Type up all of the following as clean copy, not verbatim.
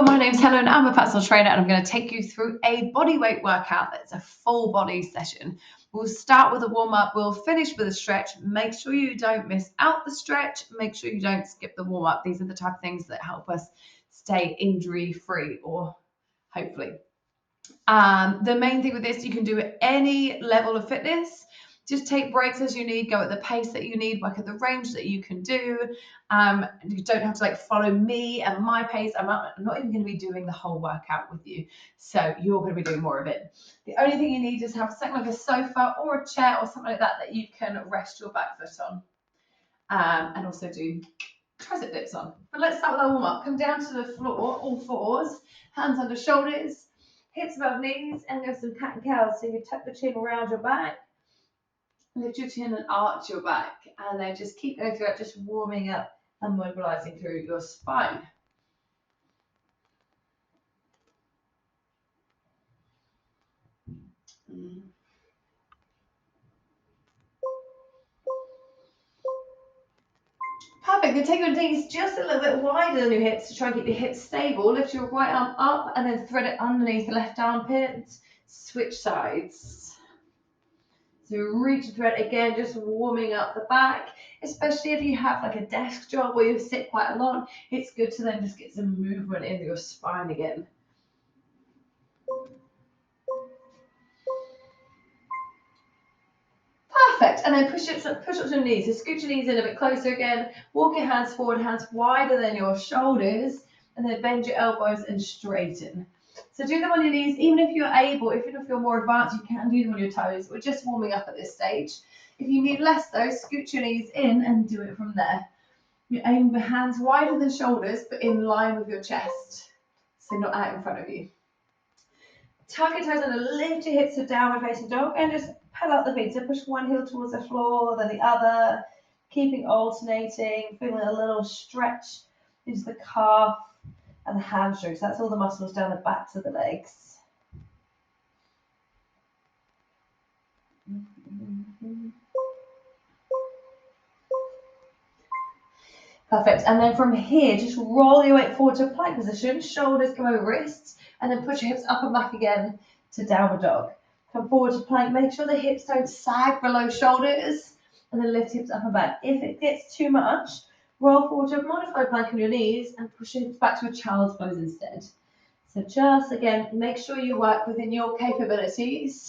Hello, my name's Helen. I'm a personal trainer and I'm going to take you through a bodyweight workout that's a full body session. We'll start with a warm up, we'll finish with a stretch. Make sure you don't miss out the stretch, make sure you don't skip the warm up. These are the type of things that help us stay injury free, or hopefully. The main thing with this, you can do at any level of fitness. Just take breaks as you need, go at the pace that you need, work at the range that you can do. You don't have to follow me and my pace. I'm not even going to be doing the whole workout with you. So you're going to be doing more of it. The only thing you need is have something like a sofa or a chair or something like that you can rest your back foot on. And also do tricep dips on. But let's start with our warm up. Come down to the floor, all fours, hands under shoulders, hips above knees, and go some cat and cows. So you tuck the chin around your back. Lift your chin and arch your back, and then just keep going through it, just warming up and mobilizing through your spine. Perfect. Then take your knees just a little bit wider than your hips to try and keep your hips stable. Lift your right arm up and then thread it underneath the left armpit. Switch sides. So reach and thread again, just warming up the back, especially if you have a desk job where you sit quite a lot. It's good to then just get some movement into your spine again. Perfect. And then push up to your knees. So scoot your knees in a bit closer again. Walk your hands forward, hands wider than your shoulders, and then bend your elbows and straighten. So do them on your knees, even if you're able, even if you're more advanced, you can do them on your toes. We're just warming up at this stage. If you need less though, scoot your knees in and do it from there. You aim for hands wider than shoulders, but in line with your chest. So not out in front of you. Tuck your toes under, lift your hips to downward facing dog, and just pedal out the feet. So push one heel towards the floor, then the other, keeping alternating, feeling a little stretch into the calf and the hamstrings. That's all the muscles down the backs of the legs. Perfect. And then from here, just roll your weight forward to plank position. Shoulders come over wrists, and then push your hips up and back again to downward dog. Come forward to plank. Make sure the hips don't sag below shoulders, and then lift hips up and back. If it gets too much, roll forward to a modified plank on your knees and push your hips back to a child's pose instead. So just again, make sure you work within your capabilities.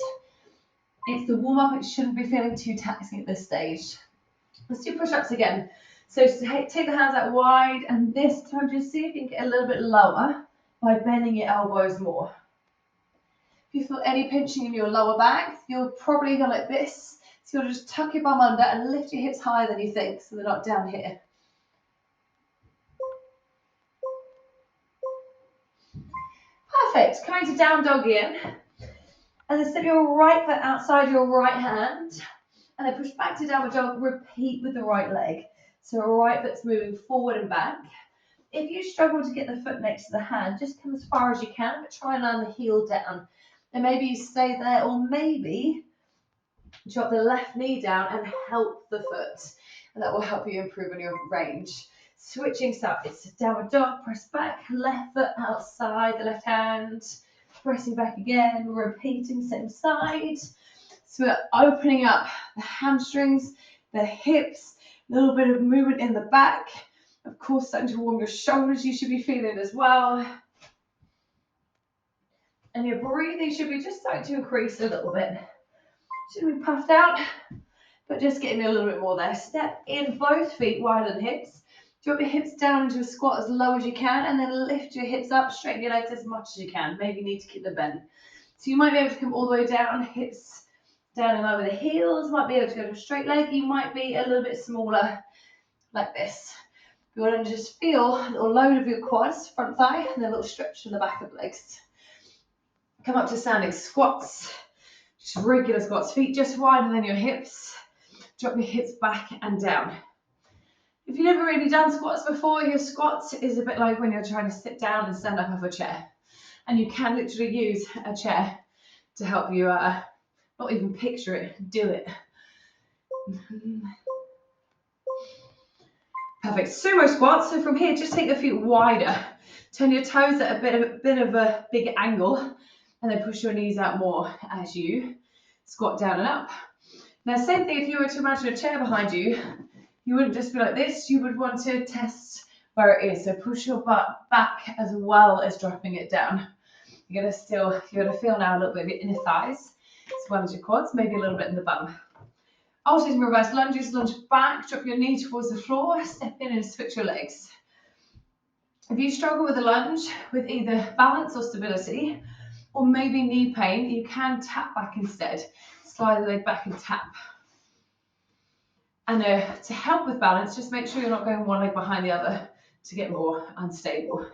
It's the warm up. It shouldn't be feeling too taxing at this stage. Let's do push-ups again. So take the hands out wide, and this time just see if you can get a little bit lower by bending your elbows more. If you feel any pinching in your lower back, you'll probably go like this. So you'll just tuck your bum under and lift your hips higher than you think, so they're not down here. Perfect. Coming to down dog again. And then step your right foot outside your right hand, and then push back to downward dog. Repeat with the right leg. So right foot's moving forward and back. If you struggle to get the foot next to the hand, just come as far as you can, but try and land the heel down. And maybe you stay there, or maybe drop the left knee down and help the foot. And that will help you improve on your range. Switching sides. Downward dog, press back, left foot outside the left hand. Pressing back again, repeating same side. So we're opening up the hamstrings, the hips, a little bit of movement in the back. Of course, starting to warm your shoulders, you should be feeling as well. And your breathing should be just starting to increase a little bit. Shouldn't be puffed out, but just getting a little bit more there. Step in both feet wider than hips. Drop your hips down into a squat as low as you can, and then lift your hips up, straighten your legs as much as you can. Maybe you need to keep them bent. So you might be able to come all the way down, hips down in line with the heels, might be able to go to a straight leg. You might be a little bit smaller, like this. You want to just feel a little load of your quads, front thigh, and then a little stretch to the back of the legs. Come up to standing squats, just regular squats, feet just wider than your hips. Drop your hips back and down. If you've never really done squats before, your squats is a bit like when you're trying to sit down and stand up off a chair. And you can literally use a chair to help you not even picture it, do it. Perfect. Sumo squats. So from here, just take the feet wider. Turn your toes at a bit of a bigger angle, and then push your knees out more as you squat down and up. Now, same thing if you were to imagine a chair behind you, you wouldn't just be like this, you would want to test where it is. So push your butt back as well as dropping it down. You're gonna feel now a little bit of your inner thighs, as well as your quads, maybe a little bit in the bum. Alternating reverse lunges, lunge back, drop your knee towards the floor, step in and switch your legs. If you struggle with a lunge with either balance or stability, or maybe knee pain, you can tap back instead. Slide the leg back and tap. And to help with balance, just make sure you're not going one leg behind the other to get more unstable.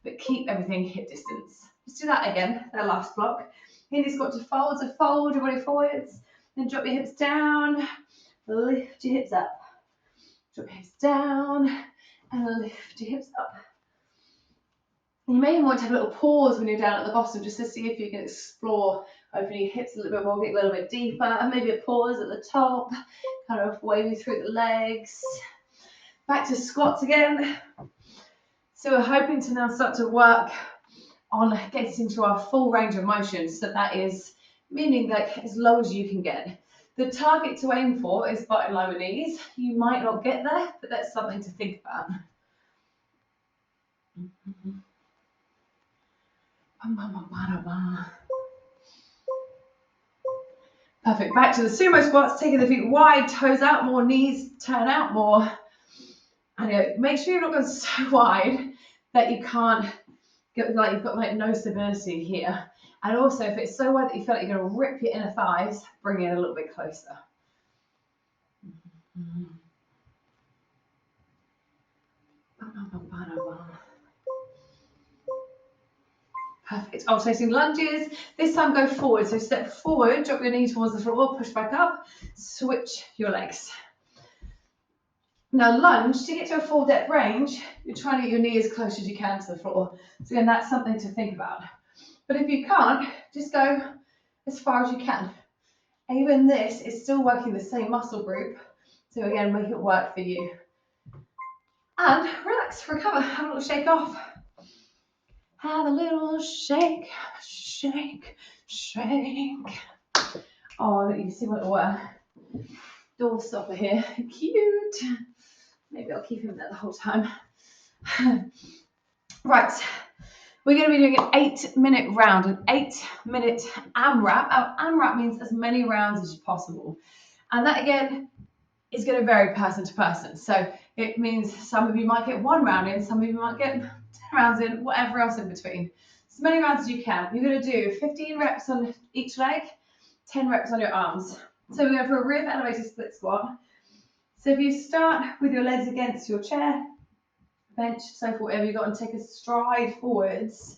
But keep everything hip distance. Let's do that again, that last block. Hinge squat to fold your body forwards. Then drop your hips down, lift your hips up. Drop your hips down and lift your hips up. You may even want to have a little pause when you're down at the bottom just to see if you can explore opening your hips a little bit more, get a little bit deeper, and maybe a pause at the top, kind of waving through the legs. Back to squats again. So we're hoping to now start to work on getting to our full range of motion. So that is meaning like as low as you can get. The target to aim for is butt and lower knees. You might not get there, but that's something to think about. Perfect. Back to the sumo squats, taking the feet wide, toes out more, knees turn out more. And make sure you're not going so wide that you can't get like you've got like no stability here. And also, if it's so wide that you feel like you're going to rip your inner thighs, bring it a little bit closer. Perfect. Alternating lunges. This time go forward. So step forward, drop your knee towards the floor, push back up, switch your legs. Now lunge, to get to a full depth range, you're trying to get your knee as close as you can to the floor. So again, that's something to think about. But if you can't, just go as far as you can. Even this is still working the same muscle group. So again, make it work for you. And relax, recover, have a little shake off. Have a little shake, shake, shake. Oh, you see what door stopper here. Cute. Maybe I'll keep him there the whole time. Right. We're going to be doing an 8-minute round, an 8-minute AMRAP. Our AMRAP means as many rounds as possible. And that, again, is going to vary person to person. So it means some of you might get 1 round in, some of you might get 10 rounds in, whatever else in between. As many rounds as you can. You're going to do 15 reps on each leg, 10 reps on your arms. So we're going for a rib elevated split squat. So if you start with your legs against your chair, bench, so forth, whatever you've got, and take a stride forwards.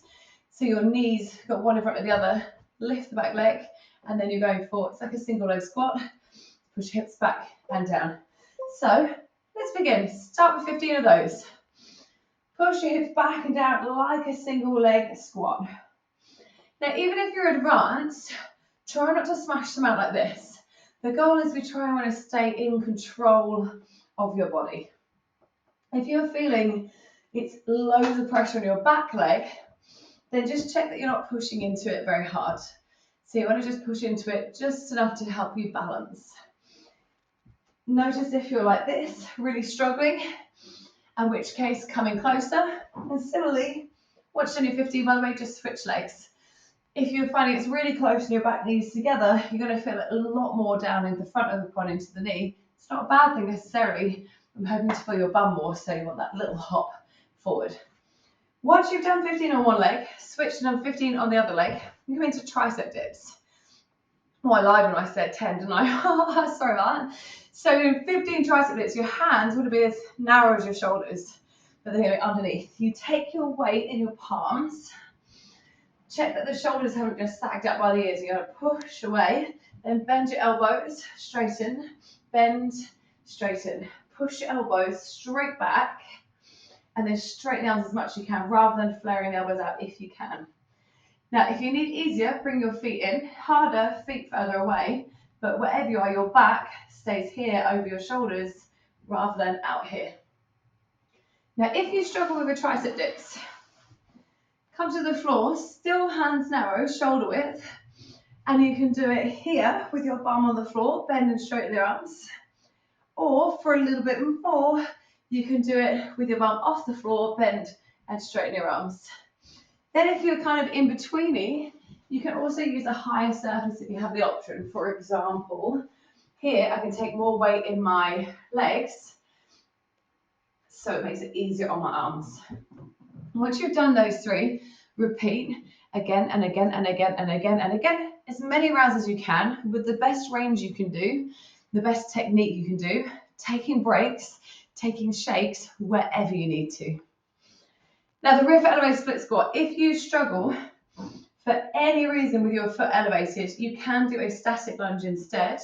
So your knees got one in front of the other, lift the back leg, and then you're going forward. It's like a single leg squat. Push hips back and down. So let's begin. Start with 15 of those. Push your hips back and down like a single leg squat. Now, even if you're advanced, try not to smash them out like this. The goal is we try and want to stay in control of your body. If you're feeling it's loads of pressure on your back leg, then just check that you're not pushing into it very hard. So you want to just push into it just enough to help you balance. Notice if you're like this, really struggling, in which case coming closer. And similarly, once you're 15, by the way, just switch legs. If you're finding it's really close and your back knees together, you're going to feel it a lot more down in the front of the quad into the knee. It's not a bad thing necessarily. I'm hoping to feel your bum more, so you want that little hop forward. Once you've done 15 on one leg, switch to done 15 on the other leg, you come into tricep dips. Oh, I lied when I said 10, didn't I? Sorry about that. So 15 tricep dips, your hands would be as narrow as your shoulders, but they're going to be underneath. You take your weight in your palms. Check that the shoulders haven't just sagged up by the ears. You're going to push away, then bend your elbows, straighten, bend, straighten. Push your elbows straight back, and then straighten the arms as much as you can, rather than flaring the elbows out if you can. Now, if you need easier, bring your feet in. Harder, feet further away, but wherever you are, your back stays here over your shoulders rather than out here. Now, if you struggle with your tricep dips, Come to the floor, still hands narrow, shoulder width. And you can do it here with your bum on the floor, bend and straighten your arms. Or for a little bit more, you can do it with your bum off the floor, bend and straighten your arms. Then if you're kind of in betweeny, you can also use a higher surface if you have the option. For example, here I can take more weight in my legs, so it makes it easier on my arms. Once you've done those three, repeat again and again and again and again and again, as many rounds as you can, with the best range you can do, the best technique you can do, taking breaks, taking shakes wherever you need to. Now the rear foot elevated split squat, if you struggle for any reason with your foot elevated, you can do a static lunge instead.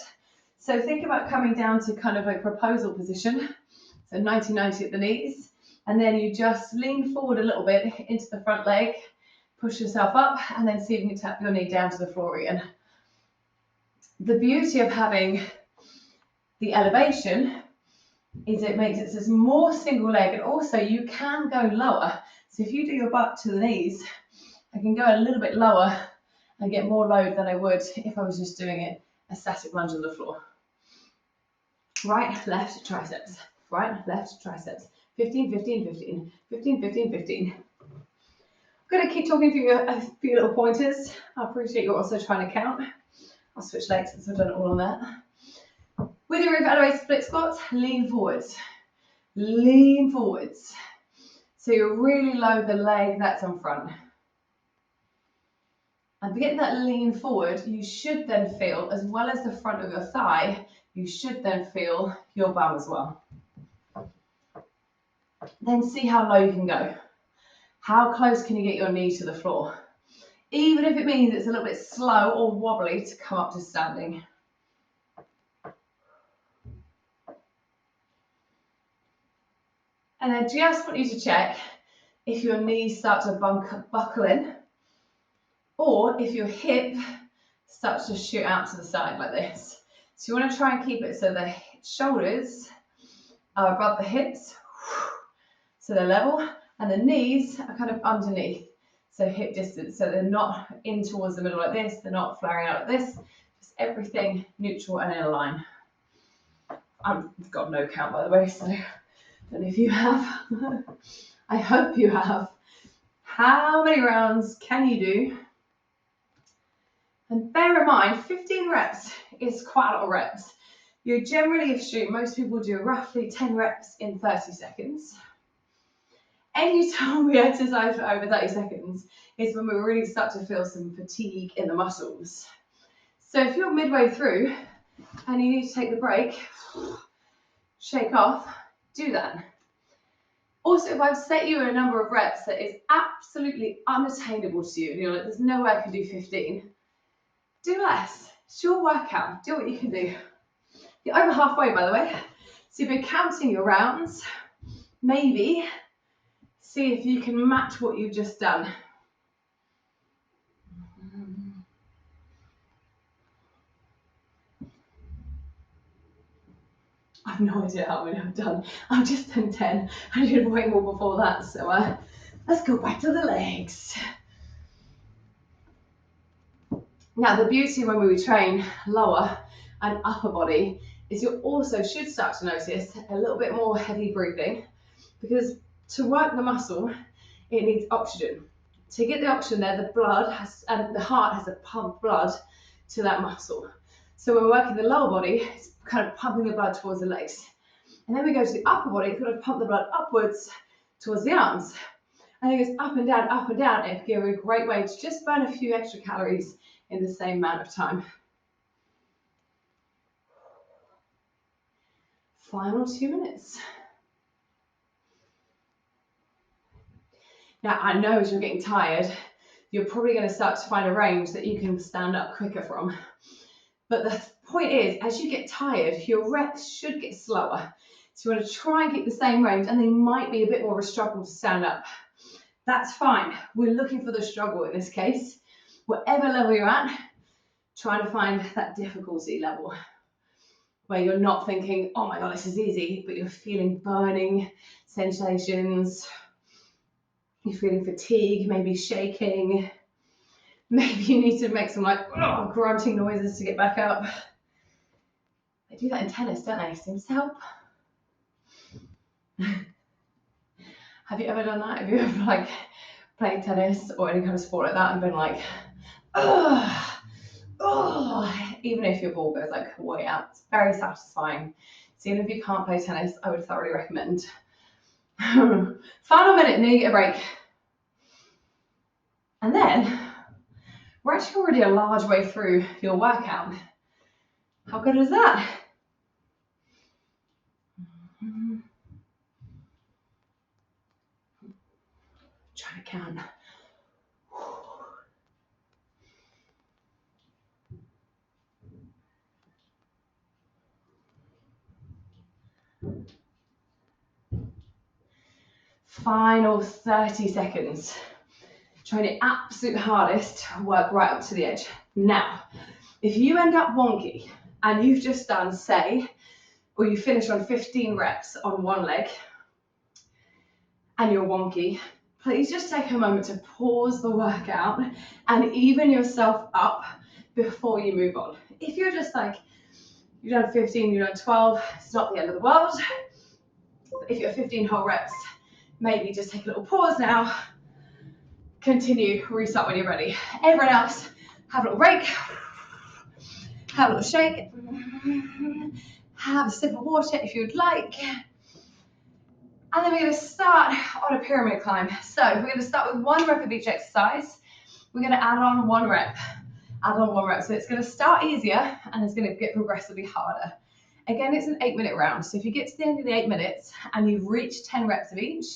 So think about coming down to kind of a proposal position, so 90-90 at the knees, and then you just lean forward a little bit into the front leg, push yourself up, and then see if you can tap your knee down to the floor again. The beauty of having the elevation is it makes it just more single leg, and also you can go lower. So if you do your butt to the knees, I can go a little bit lower and get more load than I would if I was just doing it a static lunge on the floor. Right, left, triceps. Right, left, triceps. 15, 15, 15, 15, 15, 15. I'm going to keep talking through a few little pointers. I appreciate you're also trying to count. I'll switch legs since I've done it all on that. With your rear elevated split squats, lean forwards. Lean forwards. So you really load the leg that's on front. And to get that lean forward, you should then feel, as well as the front of your thigh, you should then feel your bum as well. Then see how low you can go. How close can you get your knee to the floor? Even if it means it's a little bit slow or wobbly to come up to standing. And I just want you to check if your knees start to buckle in, or if your hip starts to shoot out to the side like this. So you want to try and keep it so the shoulders are above the hips, so they're level, and the knees are kind of underneath, so hip distance, so they're not in towards the middle like this, they're not flaring out like this, just everything neutral and in a line. I've got no count, by the way, so I don't know if you have. I hope you have. How many rounds can you do? And bear in mind, 15 reps is quite a lot of reps. You generally assume most people do roughly 10 reps in 30 seconds. Any time we exercise for over 30 seconds is when we really start to feel some fatigue in the muscles. So if you're midway through and you need to take the break, shake off, do that. Also, if I've set you a number of reps that is absolutely unattainable to you, and you're like, there's no way I can do 15, do less. It's your workout. Do what you can do. You're over halfway, by the way. So if you're counting your rounds, maybe see if you can match what you've just done. I have no idea how many I've done. I've just done 10. I did way more before that. So let's go back to the legs. Now, the beauty when we train lower and upper body is you also should start to notice a little bit more heavy breathing, because to work the muscle, it needs oxygen. To get the oxygen there, the blood has, and the heart has to pump blood to that muscle. So when we're working the lower body, it's kind of pumping the blood towards the legs. And then we go to the upper body, it's going to pump the blood upwards towards the arms. And it goes up and down, and it can give a great way to just burn a few extra calories in the same amount of time. Final 2 minutes. Now, I know as you're getting tired, you're probably going to start to find a range that you can stand up quicker from. But the point is, as you get tired, your reps should get slower. So you want to try and keep the same range, and they might be a bit more of a struggle to stand up. That's fine. We're looking for the struggle in this case. Whatever level you're at, trying to find that difficulty level where you're not thinking, oh my God, this is easy, but you're feeling burning sensations, you're feeling fatigue, maybe shaking, maybe you need to make some like grunting noises to get back up. They do that in tennis, don't they? Seems to help. Have you ever done that? Have you ever like played tennis or any kind of sport like that and been like, ugh, oh, even if your ball goes like way out? It's very satisfying. So even if you can't play tennis, I would thoroughly recommend. Final minute, and then you get a break. And then we're actually already a large way through your workout. How good is that? Try to count. Final 30 seconds. Trying your absolute hardest to work right up to the edge. Now, if you end up wonky and you've just done, say, or you finish on 15 reps on one leg and you're wonky, please just take a moment to pause the workout and even yourself up before you move on. If you're just like, you've done 15, you've done 12, it's not the end of the world. But if you're 15 whole reps, maybe just take a little pause now, continue, restart when you're ready. Everyone else, have a little break, have a little shake, have a sip of water if you'd like. And then we're going to start on a pyramid climb. So we're going to start with 1 rep of each exercise. We're going to add on 1 rep. So it's going to start easier and it's going to get progressively harder. Again, it's an 8-minute round. So if you get to the end of the 8 minutes and you've reached 10 reps of each,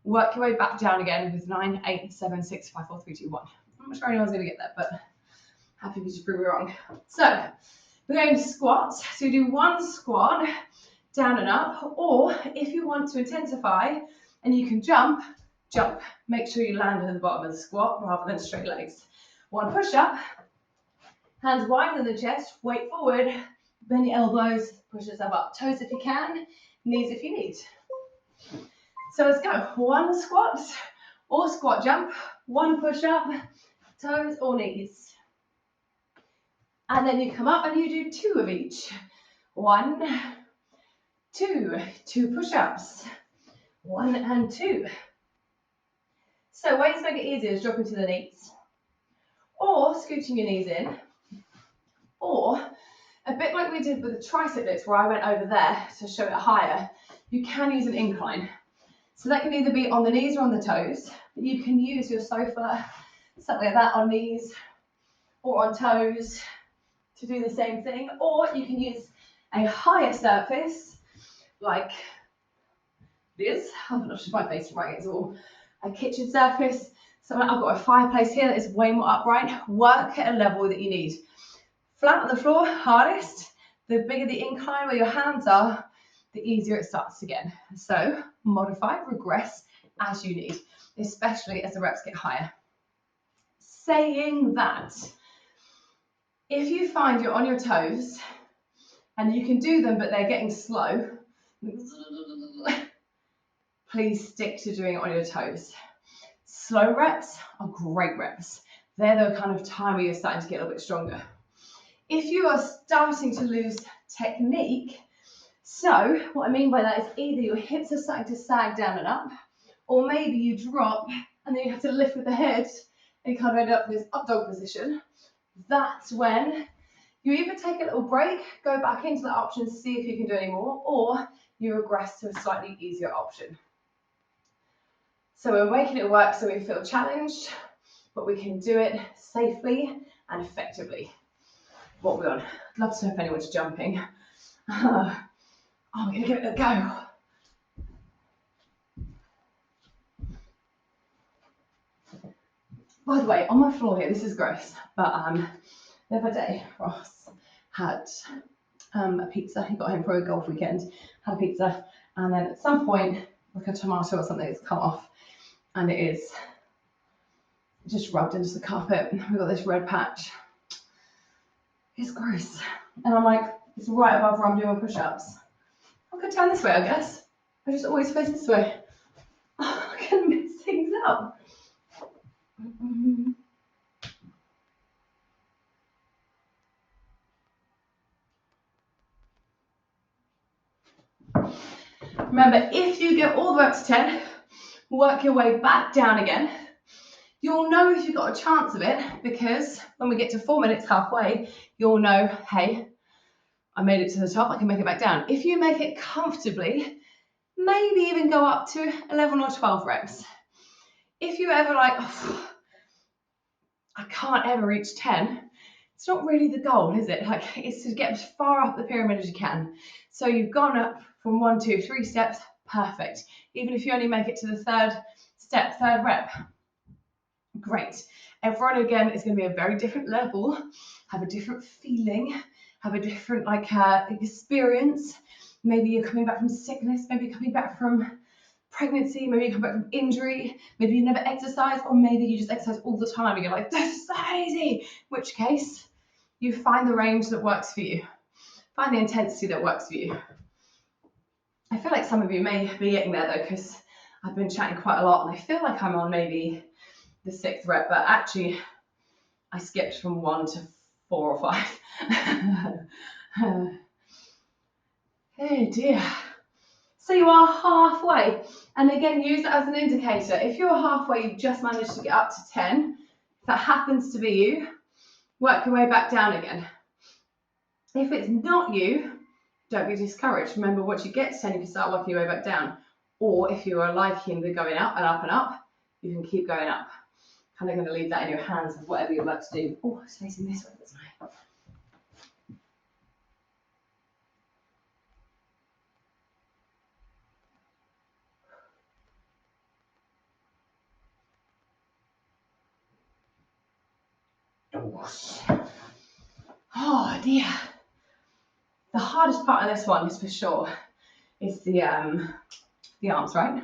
work your way back down again with 9, 8, 7, 6, 5, 4, 3, 2, 1. I'm not sure anyone's going to get that, but happy if you just prove me wrong. So we're going to squat. So you do 1 squat, down and up, or if you want to intensify and you can jump. Make sure you land at the bottom of the squat rather than straight legs. 1 push-up, hands wide in the chest, weight forward, bend your elbows, push yourself up. Toes if you can, knees if you need. So let's go. 1 squat or squat jump, 1 push-up, toes or knees. And then you come up and you do 2 of each. 1, 2 push-ups, 1 and 2. So ways to make it easier is dropping to the knees, or scooting your knees in, or a bit like we did with the tricep lifts where I went over there to show it higher, you can use an incline. So that can either be on the knees or on the toes, but you can use your sofa, something like that, on knees or on toes to do the same thing, or you can use a higher surface like this. I'm not sure my face is right, it's all a kitchen surface. So I've got a fireplace here that is way more upright. Work at a level that you need. Flat on the floor, hardest. The bigger the incline where your hands are, the easier it starts to get. So modify, regress as you need, especially as the reps get higher. Saying that, if you find you're on your toes and you can do them but they're getting slow, please stick to doing it on your toes. Slow reps are great reps. They're the kind of time where you're starting to get a little bit stronger. If you are starting to lose technique, so what I mean by that is either your hips are starting to sag down and up, or maybe you drop and then you have to lift with the head and you kind of end up in this up dog position. That's when you either take a little break, go back into the option, see if you can do any more, or you regress to a slightly easier option. So we're making it work so we feel challenged, but we can do it safely and effectively. What we're on. I'd love to know if anyone's jumping. I'm going to give it a go. By the way, on my floor here, this is gross, but the other day, Ross had a pizza. He got home for a golf weekend, had a pizza, and then at some point, like a tomato or something has come off, and it is just rubbed into the carpet. We've got this red patch. It's gross. And I'm like, it's right above where I'm doing my push-ups. I could turn this way, I guess. I just always face this way. Oh, I can mess things out. Remember, if you get all the way up to 10, work your way back down again. You'll know if you've got a chance of it, because when we get to 4 minutes halfway, you'll know, hey, I made it to the top, I can make it back down. If you make it comfortably, maybe even go up to 11 or 12 reps. If you're ever like, oh, I can't ever reach 10, it's not really the goal, is it? Like, it's to get as far up the pyramid as you can. So you've gone up from 1, 2, 3 steps, perfect. Even if you only make it to the third step, third rep, great. Everyone, again, is going to be a very different level, have a different feeling, have a different experience. Maybe you're coming back from sickness, maybe you're coming back from pregnancy, maybe you come back from injury, maybe you never exercise, or maybe you just exercise all the time and you're like, this is so easy. In which case, you find the range that works for you. Find the intensity that works for you. I feel like some of you may be getting there though, because I've been chatting quite a lot and I feel like I'm on maybe the 6th rep, but actually I skipped from 1 to 4 or 5. Oh dear. So you are halfway. And again, use it as an indicator. If you're halfway, you've just managed to get up to 10. If that happens to be you, work your way back down again. If it's not you, don't be discouraged. Remember, once you get to 10, you can start working your way back down. Or if you are liking the going up and up and up, you can keep going up. And I'm going to leave that in your hands of whatever you'd like to do. Oh, it's facing this way, that's nice. Oh dear. The hardest part of this one is for sure is the arms, right?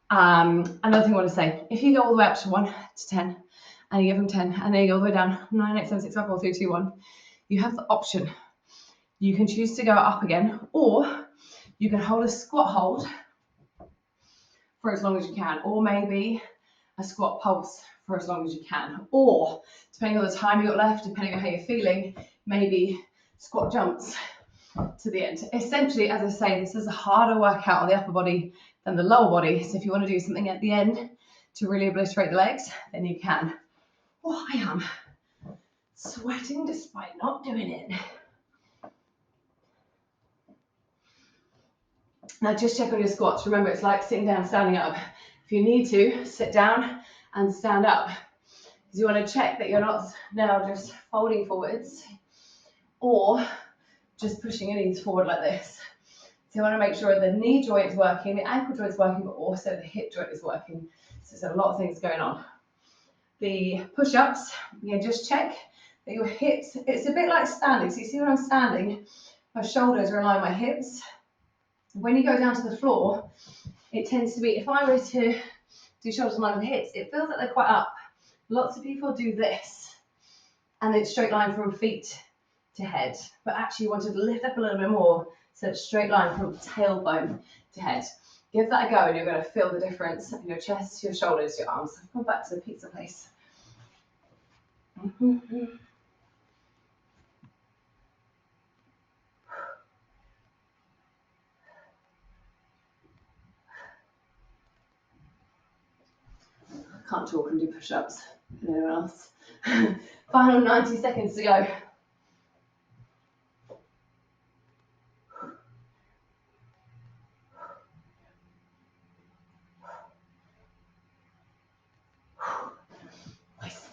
Another thing I want to say, if you go all the way up to 1 to 10, and you give them 10, and then you go all the way down, 9, 8, 7, 6, 5, 4, 3, 2, 1, you have the option. You can choose to go up again, or you can hold a squat hold for as long as you can, or maybe a squat pulse for as long as you can, or depending on the time you've got left, depending on how you're feeling, maybe squat jumps to the end. Essentially, as I say, this is a harder workout on the upper body than the lower body, so if you want to do something at the end to really obliterate the legs, then you can. Oh, I am sweating despite not doing it. Now just check on your squats. Remember, it's like sitting down, standing up. If you need to, sit down and stand up. Because you want to check that you're not now just folding forwards or just pushing your knees forward like this. So you want to make sure the knee joint is working, the ankle joint is working, but also the hip joint is working. So there's a lot of things going on. The push-ups, you just check that your hips, it's a bit like standing. So you see when I'm standing, my shoulders are in line with my hips. When you go down to the floor, it tends to be, if I were to do shoulders in line with the hips, it feels like they're quite up. Lots of people do this, and it's straight line from feet to head. But actually you want to lift up a little bit more, so it's straight line from tailbone to head. Give that a go and you're going to feel the difference in your chest, your shoulders, your arms. Come back to the pizza place. I can't talk and do push-ups. Anyone else? Final 90 seconds to go.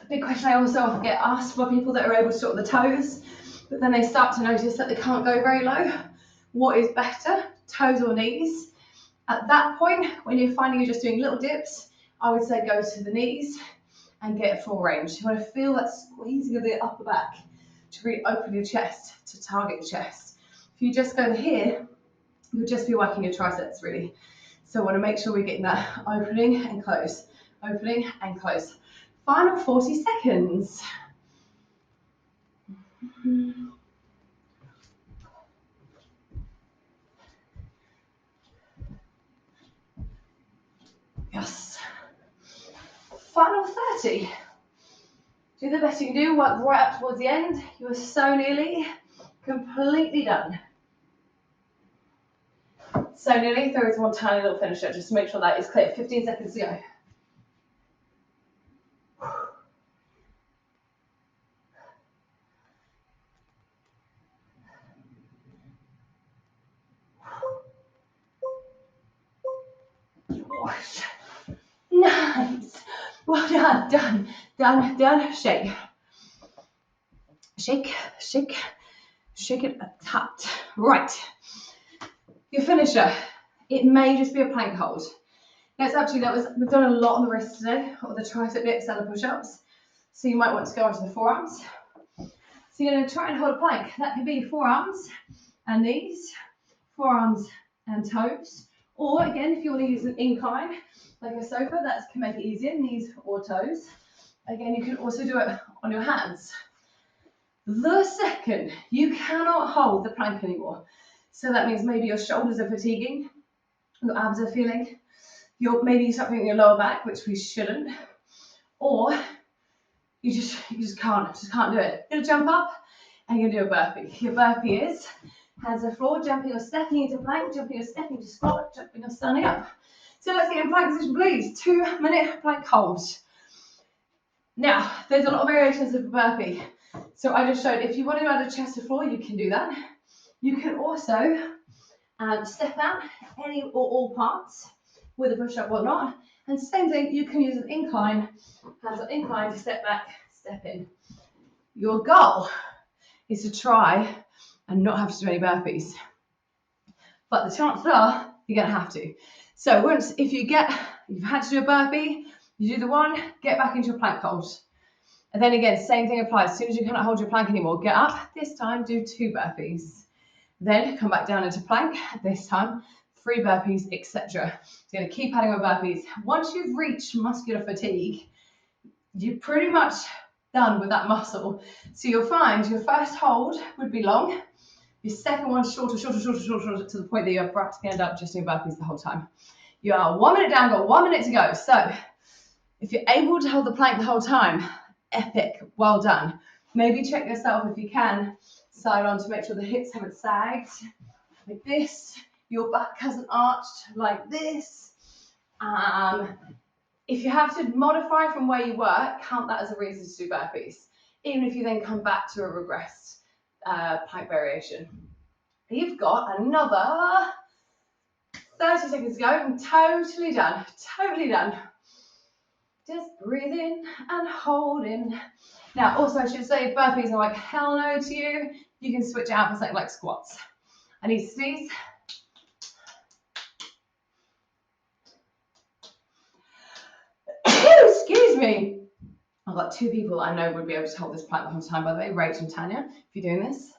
A big question I also often get asked by people that are able to sort the toes, but then they start to notice that they can't go very low. What is better, toes or knees? At that point, when you're finding you're just doing little dips, I would say go to the knees and get full range. You want to feel that squeezing of the upper back to really open your chest, to target the chest. If you just go here, you'll just be working your triceps really. So I want to make sure we're getting that opening and close, opening and close. Final 40 seconds. Yes. Final 30. Do the best you can do, work right up towards the end. You are so nearly completely done. So nearly, there is one tiny little finisher, just to make sure that is clear. 15 seconds to go. Nice. Well done, done, done, done. Shake. Shake, shake, shake it tapped. Right. Your finisher. It may just be a plank hold. Now it's up to you. We've done a lot on the wrist today, or the tricep dips and the push-ups. So you might want to go onto the forearms. So you're going to try and hold a plank. That could be forearms and knees, forearms and toes. Or again, if you want to use an incline, like a sofa, that can make it easier, knees or toes. Again, you can also do it on your hands. The second you cannot hold the plank anymore, so that means maybe your shoulders are fatiguing, your abs are feeling, maybe something in your lower back, which we shouldn't, or you just can't do it. You're gonna jump up and you're gonna do a burpee. Your burpee is hands on the floor, jumping or stepping into plank, jumping or stepping to squat, jumping or standing up. So let's get in plank position, please. 2-minute plank hold. Now, there's a lot of variations of a burpee. So I just showed, if you want to add a chest to floor, you can do that. You can also step out any or all parts with a push-up or not. And same thing, you can use an incline, hands on incline to step back, step in. Your goal is to try and not have to do any burpees. But the chances are you're going to have to. So if you've had to do a burpee, you do the one, get back into a plank hold. And then again, same thing applies. As soon as you cannot hold your plank anymore, get up. This time, do 2 burpees. Then come back down into plank. This time, 3 burpees, etc. So you're going to keep adding on burpees. Once you've reached muscular fatigue, you're pretty much done with that muscle. So you'll find your first hold would be long. Your second one shorter, to the point that you're practically end up just doing burpees the whole time. You are 1 minute down, got 1 minute to go. So if you're able to hold the plank the whole time, epic, well done. Maybe check yourself if you can, side on to make sure the hips haven't sagged like this, your back hasn't arched like this. If you have to modify from where you were, count that as a reason to do burpees, even if you then come back to a regressed plank variation. You've got another 30 seconds to go. I'm totally done, totally done. Just breathe in and hold in. Now, also, I should say, if burpees are like hell no to you, you can switch out for something like squats. I need to sneeze. Excuse me. I've got 2 people I know would be able to hold this plank the whole time, by the way, Rach and Tanya. If you're doing this,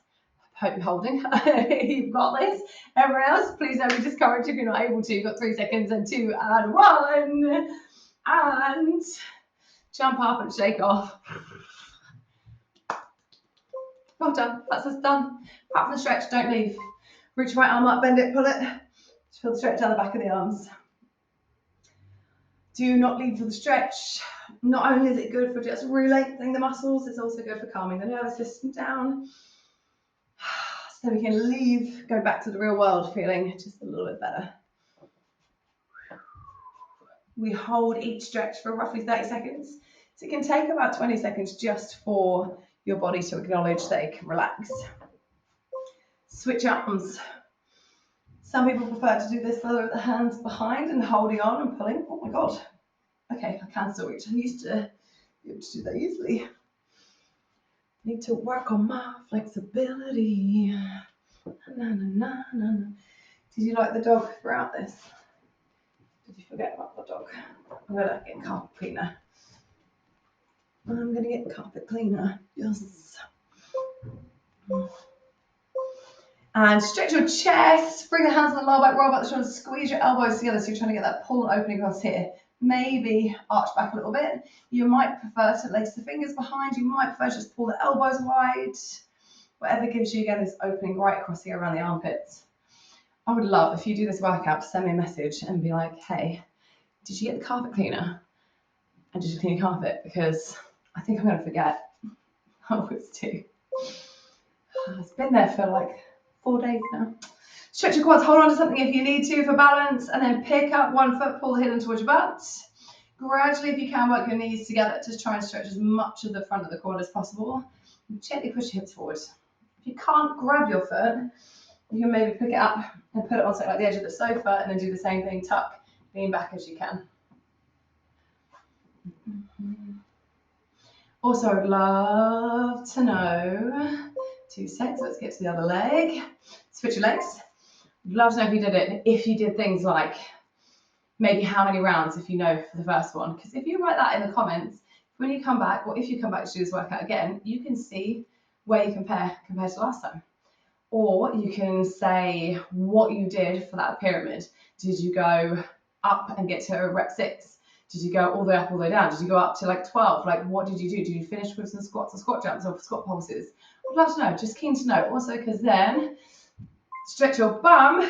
I hope you're holding. You've got this. Everyone else, please don't be discouraged if you're not able to. You've got 3 seconds and 2 and 1. And jump up and shake off. Well done. That's us done. Apart from the stretch, don't leave. Reach your right arm up, bend it, pull it. Just feel the stretch down the back of the arms. Do not leave for the stretch. Not only is it good for just re-lengthening the muscles, it's also good for calming the nervous system down. So we can leave, go back to the real world feeling just a little bit better. We hold each stretch for roughly 30 seconds. So it can take about 20 seconds just for your body to acknowledge that it can relax. Switch arms. Some people prefer to do this with the hands behind and holding on and pulling. Oh my God. Okay, I can still reach. I used to be able to do that easily. Need to work on my flexibility. Na, na, na, na, na. Did you like the dog throughout this? Did you forget about the dog? I'm going to get carpet cleaner. I'm going to get carpet cleaner. Yes. And stretch your chest. Bring the hands on the lower back, roll back the shoulders, squeeze your elbows together so you're trying to get that pull and opening across here. Maybe arch back a little bit. You might prefer to lace the fingers behind. You might prefer to just pull the elbows wide. Whatever gives you, again, this opening right across here around the armpits. I would love if you do this workout to send me a message and be like, hey, did you get the carpet cleaner? and just clean your carpet, because I think I'm going to forget. I always do. It's been there for like 4 days now. Stretch your quads, hold on to something if you need to for balance, and then pick up one foot, pull the heel in towards your butt. Gradually, if you can, work your knees together to try and stretch as much of the front of the quad as possible. Gently push your hips forward. If you can't grab your foot, you can maybe pick it up and put it on something like the edge of the sofa, and then do the same thing, tuck, lean back as you can. Also, I'd love to know, 2 seconds, let's get to the other leg. Switch your legs. I'd love to know if you did it, if you did things like maybe how many rounds, if you know, for the first one. Because if you write that in the comments, when you come back, or if you come back to do this workout again, you can see where you compared to last time. Or you can say what you did for that pyramid. Did you go up and get to rep 6? Did you go all the way up, all the way down? Did you go up to like 12? Like, what did you do? Did you finish with some squats or squat jumps or squat pulses? I'd love to know, just keen to know. Also, because then stretch your bum,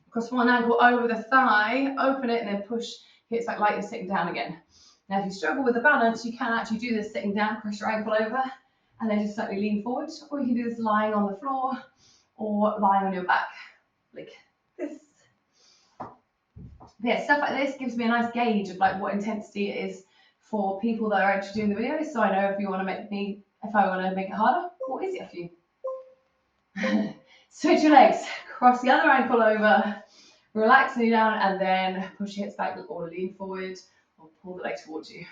cross one ankle over the thigh, open it, and then push hips back like you're sitting down again. Now, if you struggle with the balance, you can actually do this sitting down, cross your ankle over, and then just slightly lean forward. Or you can do this lying on the floor or lying on your back, like this. Yeah, stuff like this gives me a nice gauge of like what intensity it is for people that are actually doing the videos, so I know if I want to make it harder or easier for you. Switch your legs, cross the other ankle over, relax knee down, and then push your hips back or lean forward or pull the leg towards you.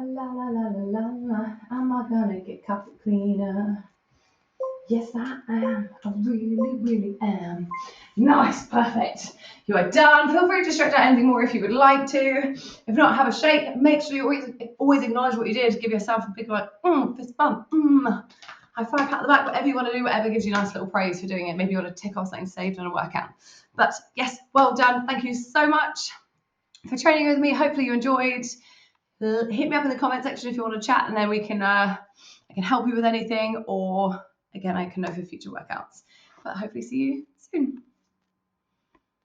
La la la la la la, am I gonna get carpet cleaner? Yes, I am. I really, really am. Nice, perfect. You are done. Feel free to stretch out anything more if you would like to. If not, have a shake. Make sure you always acknowledge what you did. Give yourself a big like, fist bump, high five, pat the back, whatever you want to do, whatever gives you nice little praise for doing it. Maybe you want to tick off something saved on a workout. But yes, well done. Thank you so much for training with me. Hopefully you enjoyed. Hit me up in the comment section if you want to chat, and then we can I can help you with anything, or again I can know for future workouts. But hopefully see you soon.